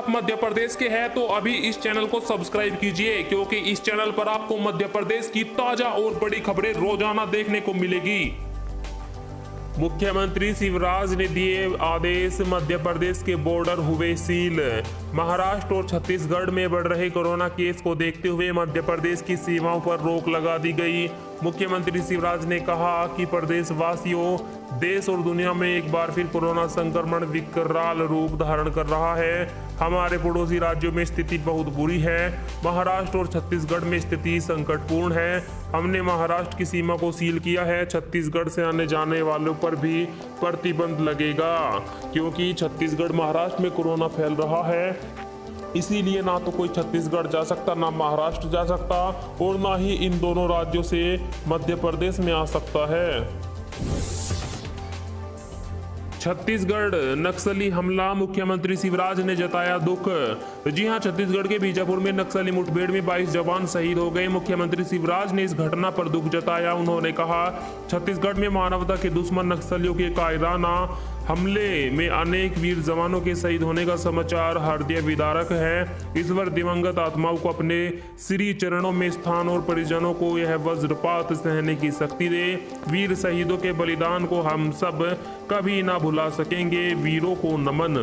आप मध्य प्रदेश के हैं तो अभी इस चैनल को सब्सक्राइब कीजिए, क्योंकि इस चैनल पर आपको मध्य प्रदेश की ताजा और बड़ी खबरें रोजाना देखने को मिलेगी। मुख्यमंत्री शिवराज ने दिए आदेश, मध्य प्रदेश के बॉर्डर हुए सील। महाराष्ट्र और छत्तीसगढ़ में बढ़ रहे कोरोना केस को देखते हुए मध्य प्रदेश की सीमाओं पर रोक लगा दी गई। मुख्यमंत्री शिवराज ने कहा कि प्रदेशवासियों, देश और दुनिया में एक बार फिर कोरोना संक्रमण विकराल रूप धारण कर रहा है। हमारे पड़ोसी राज्यों में स्थिति बहुत बुरी है। महाराष्ट्र और छत्तीसगढ़ में स्थिति संकटपूर्ण है। हमने महाराष्ट्र की सीमा को सील किया है। छत्तीसगढ़ से आने जाने वालों पर भी प्रतिबंध लगेगा, क्योंकि छत्तीसगढ़ महाराष्ट्र में कोरोना फैल रहा है। इसीलिए ना तो कोई छत्तीसगढ़ जा सकता, ना महाराष्ट्र जा सकता, और ना ही इन दोनों राज्यों से मध्य प्रदेश में आ सकता है। छत्तीसगढ़ नक्सली हमला, मुख्यमंत्री शिवराज ने जताया दुख। जी हां, छत्तीसगढ़ के बीजापुर में नक्सली मुठभेड़ में 22 जवान शहीद हो गए। मुख्यमंत्री शिवराज ने इस घटना पर दुख जताया। उन्होंने कहा, छत्तीसगढ़ में मानवता के दुश्मन नक्सलियों के कायराना हमले में अनेक वीर जवानों के शहीद होने का समाचार हृदय विदारक है। ईश्वर दिवंगत आत्माओं को अपने श्री चरणों में स्थान और परिजनों को यह वज्रपात सहने की शक्ति दे। वीर शहीदों के बलिदान को हम सब कभी ना भुला सकेंगे। वीरों को नमन।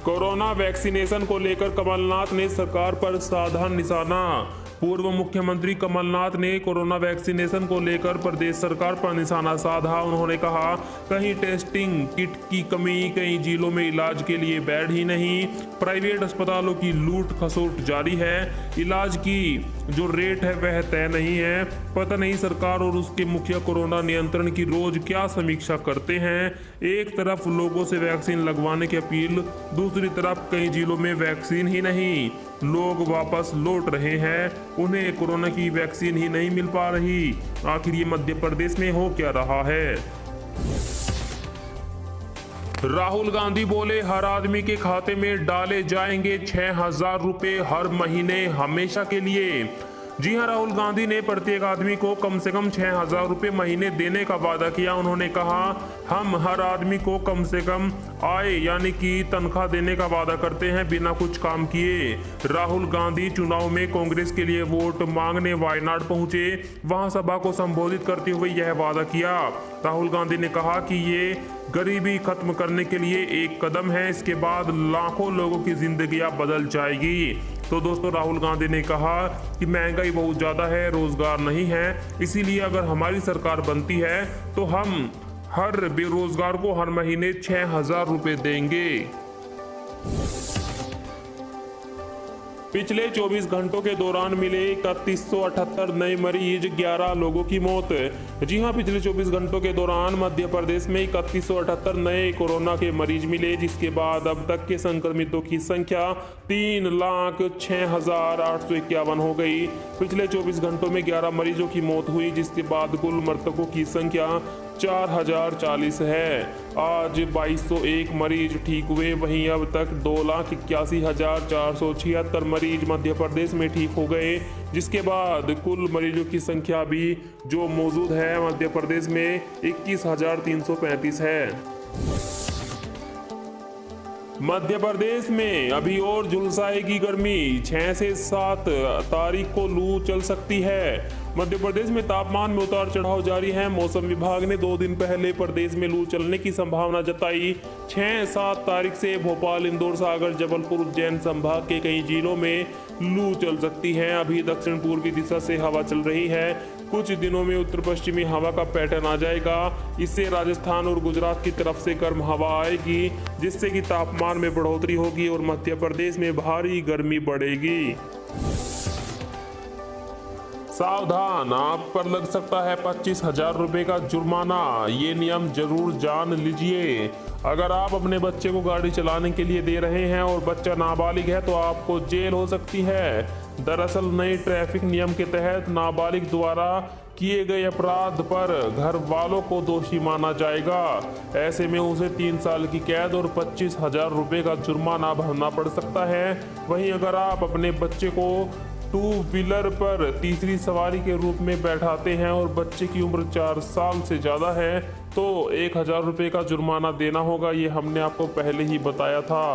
कोरोना वैक्सीनेशन को लेकर कमलनाथ ने सरकार पर साधा निशाना। पूर्व मुख्यमंत्री कमलनाथ ने कोरोना वैक्सीनेशन को लेकर प्रदेश सरकार पर निशाना साधा। उन्होंने कहा, कहीं टेस्टिंग किट की कमी, कई जिलों में इलाज के लिए बेड ही नहीं, प्राइवेट अस्पतालों की लूट खसोट जारी है, इलाज की जो रेट है वह तय नहीं है। पता नहीं सरकार और उसके मुखिया कोरोना नियंत्रण की रोज क्या समीक्षा करते हैं। एक तरफ लोगों से वैक्सीन लगवाने की अपील, दूसरी तरफ कई जिलों में वैक्सीन ही नहीं, लोग वापस लौट रहे हैं, उन्हें कोरोना की वैक्सीन ही नहीं मिल पा रही। आखिर ये मध्य प्रदेश में हो क्या रहा है। राहुल गांधी बोले, हर आदमी के खाते में डाले जाएंगे 6,000 रुपए हर महीने हमेशा के लिए। जी हां, राहुल गांधी ने प्रत्येक आदमी को कम से कम 6,000 रुपए महीने देने का वादा किया। उन्होंने कहा, हम हर आदमी को कम से कम आय यानी कि तनख्वाह देने का वादा करते हैं बिना कुछ काम किए। राहुल गांधी चुनाव में कांग्रेस के लिए वोट मांगने वायनाड पहुंचे। वहां सभा को संबोधित करते हुए यह वादा किया। राहुल गांधी ने कहा कि ये गरीबी खत्म करने के लिए एक कदम है, इसके बाद लाखों लोगों की जिंदगियां बदल जाएगी। तो दोस्तों, राहुल गांधी ने कहा कि महंगाई बहुत ज़्यादा है, रोजगार नहीं है, इसीलिए अगर हमारी सरकार बनती है तो हम हर बेरोजगार को हर महीने 6,000 रुपए देंगे। पिछले 24 घंटों के दौरान मिले 3178 नए मरीज, 11 लोगों की मौत। जी हां, पिछले 24 घंटों के दौरान मध्य प्रदेश में 3178 नए कोरोना के मरीज मिले, जिसके बाद अब तक के संक्रमितों की संख्या 3,06,851 हो गई। पिछले 24 घंटों में 11 मरीजों की मौत हुई, जिसके बाद कुल मृतकों की संख्या 4,040 है। आज 2201 मरीज ठीक हुए। वहीं अब तक 2,81,476 मरीज मध्य प्रदेश में ठीक हो गए, जिसके बाद कुल मरीजों की संख्या भी जो मौजूद है मध्य प्रदेश में 21,335 है। मध्य प्रदेश में अभी और झुलसाएगी गर्मी। 6 से 7 तारीख को लू चल सकती है। मध्य प्रदेश में तापमान में उतार चढ़ाव जारी है। मौसम विभाग ने 2 दिन पहले प्रदेश में लू चलने की संभावना जताई। 6-7 तारीख से भोपाल, इंदौर, सागर, जबलपुर, उज्जैन संभाग के कई जिलों में लू चल सकती है। अभी दक्षिण पूर्वी दिशा से हवा चल रही है। कुछ दिनों में उत्तर पश्चिमी हवा का पैटर्न आ जाएगा। इससे राजस्थान और गुजरात की तरफ से गर्म हवा आएगी, जिससे कि तापमान में बढ़ोतरी होगी और मध्य प्रदेश में भारी गर्मी बढ़ेगी। सावधान, आप पर लग सकता है 25,000 रुपए का जुर्माना। ये नियम जरूर जान लीजिए। अगर आप अपने बच्चे को गाड़ी चलाने के लिए दे रहे हैं और बच्चा नाबालिग है तो आपको जेल हो सकती है। दरअसल नए ट्रैफिक नियम के तहत नाबालिग द्वारा किए गए अपराध पर घर वालों को दोषी माना जाएगा। ऐसे में उसे 3 साल की कैद और 25,000 रुपए का जुर्माना भरना पड़ सकता है। वहीं अगर आप अपने बच्चे को टू व्हीलर पर तीसरी सवारी के रूप में बैठाते हैं और बच्चे की उम्र 4 साल से ज़्यादा है तो 1000 रुपये का जुर्माना देना होगा। ये हमने आपको पहले ही बताया था।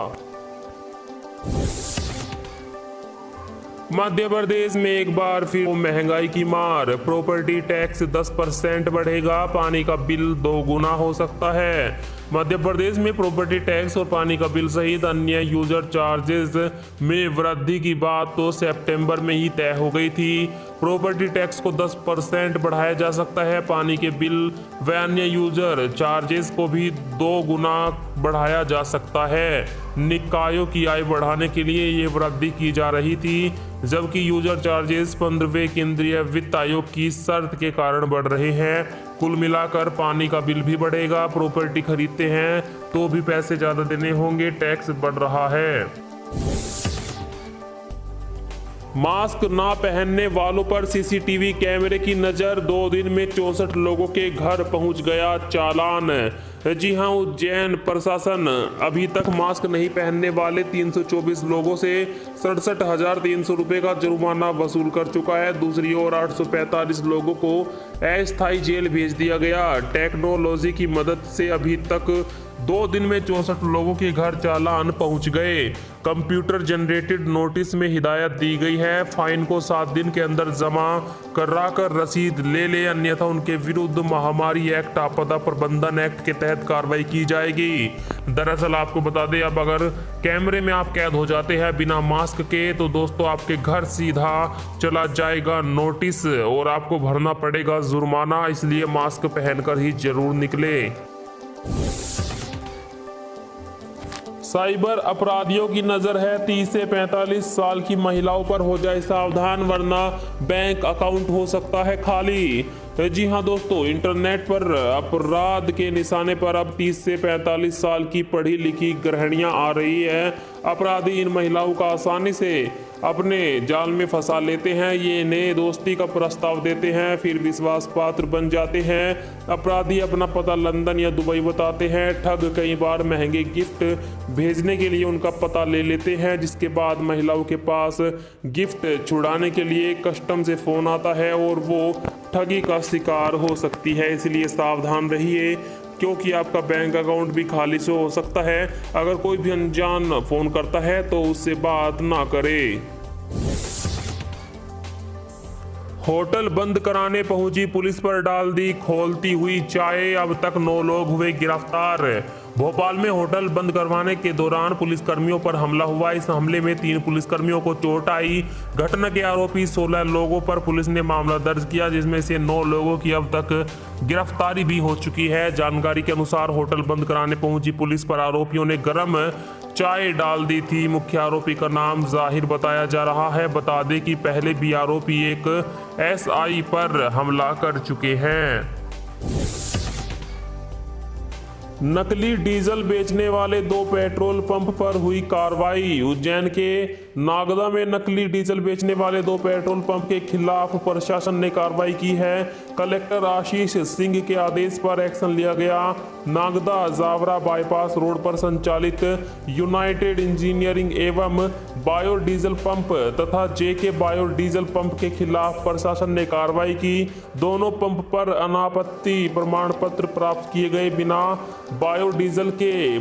मध्य प्रदेश में एक बार फिर महंगाई की मार, प्रॉपर्टी टैक्स 10% बढ़ेगा, पानी का बिल 2 गुना हो सकता है। मध्य प्रदेश में प्रॉपर्टी टैक्स और पानी का बिल सहित अन्य यूजर चार्जेस में वृद्धि की बात तो सितंबर में ही तय हो गई थी। प्रॉपर्टी टैक्स को 10% बढ़ाया जा सकता है, पानी के बिल व अन्य यूजर चार्जेस को भी 2 गुना बढ़ाया जा सकता है। निकायों की आय बढ़ाने के लिए ये वृद्धि की जा रही थी, जबकि यूजर चार्जेस 15वें केंद्रीय वित्त आयोग की शर्त के कारण बढ़ रहे हैं। कुल मिलाकर पानी का बिल भी बढ़ेगा, प्रॉपर्टी खरीदते हैं तो भी पैसे ज़्यादा देने होंगे, टैक्स बढ़ रहा है। मास्क ना पहनने वालों पर सीसीटीवी कैमरे की नज़र, 2 दिन में 64 लोगों के घर पहुंच गया चालान। जी हां, उज्जैन प्रशासन अभी तक मास्क नहीं पहनने वाले 324 लोगों से 67,300 रुपये का जुर्माना वसूल कर चुका है। दूसरी ओर 845 लोगों को अस्थायी जेल भेज दिया गया। टेक्नोलॉजी की मदद से अभी तक 2 दिन में 64 लोगों के घर चालान पहुंच गए। कंप्यूटर जनरेटेड नोटिस में हिदायत दी गई है, फाइन को 7 दिन के अंदर जमा कराकर रसीद ले ले, अन्यथा उनके विरुद्ध महामारी एक्ट, आपदा प्रबंधन एक्ट के तहत कार्रवाई की जाएगी। दरअसल आपको बता दें, अब अगर कैमरे में आप कैद हो जाते हैं बिना मास्क के तो दोस्तों आपके घर सीधा चला जाएगा नोटिस और आपको भरना पड़ेगा जुर्माना, इसलिए मास्क पहनकर ही जरूर निकले। साइबर अपराधियों की नजर है, 30 से 45 साल की महिलाओं पर हो जाए सावधान, वरना बैंक अकाउंट हो सकता है खाली। जी हां दोस्तों, इंटरनेट पर अपराध के निशाने पर अब 30 से 45 साल की पढ़ी लिखी गृहिणियां आ रही है। अपराधी इन महिलाओं का आसानी से अपने जाल में फंसा लेते हैं, ये इन्हें दोस्ती का प्रस्ताव देते हैं, फिर विश्वास पात्र बन जाते हैं। अपराधी अपना पता लंदन या दुबई बताते हैं। ठग कई बार महंगे गिफ्ट भेजने के लिए उनका पता ले लेते हैं, जिसके बाद महिलाओं के पास गिफ्ट छुड़ाने के लिए कस्टम से फ़ोन आता है और वो ठगी का शिकार हो सकती है। इसलिए सावधान रहिए, क्योंकि आपका बैंक अकाउंट भी खाली से हो सकता है। अगर कोई भी अनजान फ़ोन करता है तो उससे बात ना करें। होटल बंद कराने पहुंची पुलिस पर डाल दी खोलती हुई चाय, अब तक 9 लोग हुए गिरफ्तार। भोपाल में होटल बंद करवाने के दौरान पुलिसकर्मियों पर हमला हुआ। इस हमले में 3 पुलिसकर्मियों को चोट आई। घटना के आरोपी 16 लोगों पर पुलिस ने मामला दर्ज किया, जिसमें से 9 लोगों की अब तक गिरफ्तारी भी हो चुकी है। जानकारी के अनुसार होटल बंद कराने पहुंची पुलिस पर आरोपियों ने गर्म चाय डाल दी थी। मुख्य आरोपी का नाम जाहिर बताया जा रहा है। बता दें कि पहले भी आरोपी एक एसआई पर हमला कर चुके हैं। नकली डीजल बेचने वाले 2 पेट्रोल पंप पर हुई कार्रवाई। उज्जैन के नागदा में नकली डीजल बेचने वाले 2 पेट्रोल पंप के खिलाफ प्रशासन ने कार्रवाई की है। कलेक्टर आशीष सिंह के आदेश पर एक्शन लिया गया। नागदा जावरा बाईपास रोड पर संचालित यूनाइटेड इंजीनियरिंग एवं बायोडीजल पंप तथा जेके बायोडीजल पंप के खिलाफ प्रशासन ने कार्रवाई की। दोनों पंप पर अनापत्ति प्रमाण पत्र प्राप्त किए गए। बिना बायोडीजल के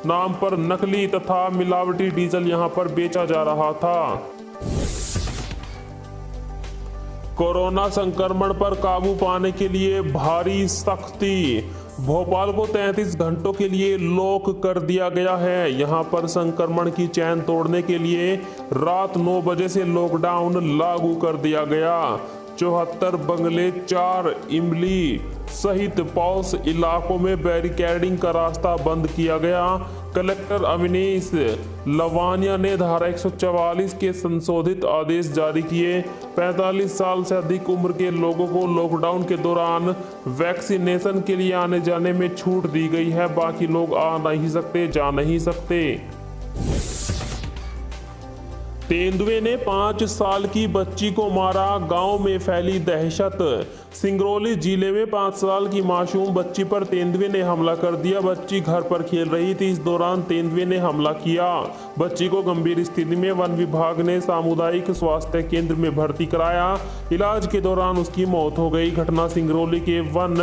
नाम पर नकली तथा मिलावटी डीजल यहां पर बेचा जा रहा था। कोरोना संक्रमण पर काबू पाने के लिए भारी सख्ती। भोपाल को 33 घंटों के लिए लॉक कर दिया गया है। यहां पर संक्रमण की चैन तोड़ने के लिए रात 9 बजे से लॉकडाउन लागू कर दिया गया। 74 बंगले, 4 इमली सहित पॉश इलाकों में बैरिकेडिंग का रास्ता बंद किया गया। कलेक्टर अविनेश लवानिया ने धारा 144 के संशोधित आदेश जारी किए। 45 साल से अधिक उम्र के लोगों को लॉकडाउन के दौरान वैक्सीनेशन के लिए आने जाने में छूट दी गई है। बाकी लोग आ नहीं सकते, जा नहीं सकते। तेंदुए ने 5 साल की बच्ची को मारा, गांव में फैली दहशत। सिंगरौली जिले में 5 साल की मासूम बच्ची पर तेंदुए ने हमला कर दिया। बच्ची घर पर खेल रही थी, इस दौरान तेंदुए ने हमला किया। बच्ची को गंभीर स्थिति में वन विभाग ने सामुदायिक स्वास्थ्य केंद्र में भर्ती कराया। इलाज के दौरान उसकी मौत हो गई। घटना सिंगरौली के वन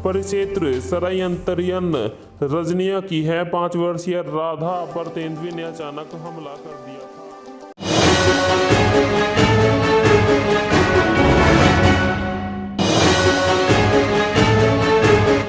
परिक्षेत्र सराय अंतरियन रजनिया की है। 5 वर्षीय राधा पर तेंदुए ने अचानक हमला कर दिया।